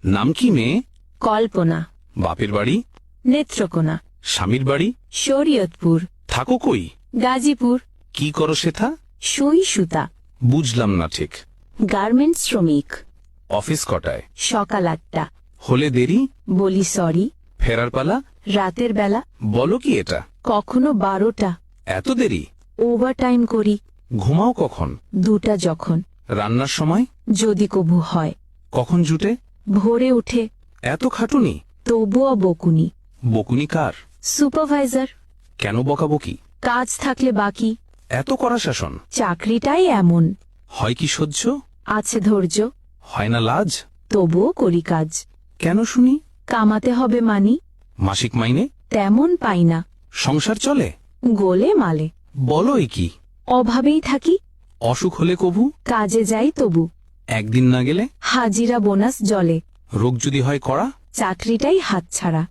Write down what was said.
নাম কি মেয়ে? কল্পনা। বাপের বাড়ি? নেত্রকোনা। স্বামীর বাড়ি? শরীয়তপুর। থাকো কই? গাজীপুর। কি করো সেথা? সুই সুতা। বুঝলাম না ঠিক। গার্মেন্টস শ্রমিক। অফিস কটায়? সকাল 8টা। হলে দেরি? বলি সরি। ফেরার পালা? রাতের বেলা। বলো কি এটা? কখনো 12টা। এত দেরি? ওভারটাইম করি। ঘুমাও কখন? 2টা যখন। রান্নার সময়? যদি কবু হয়। কখন জুটে? ভোরে উঠে। এত খাটুনি? তবুও বকুনি। বকুনি কার? সুপারভাইজার। কেন বকাবকি? কাজ থাকলে বাকি। এত কড়া শাসন? চাকরিটাই এমন। হয় কি সহ্য? আছে ধৈর্য। হয় না লাজ? তবুও করি কাজ। কেন শুনি? কামাতে হবে মানি। মাসিক মাইনে? তেমন পাই না। সংসার চলে? গোলে মালে। বলো কি? অভাবেই থাকি। অসুখ হলে কবু? কাজে যাই তবু। একদিন না গেলে? হাজিরা বোনাস জলে। রোগ যদি হয় কড়া? চাকরিটাই হাতছাড়া।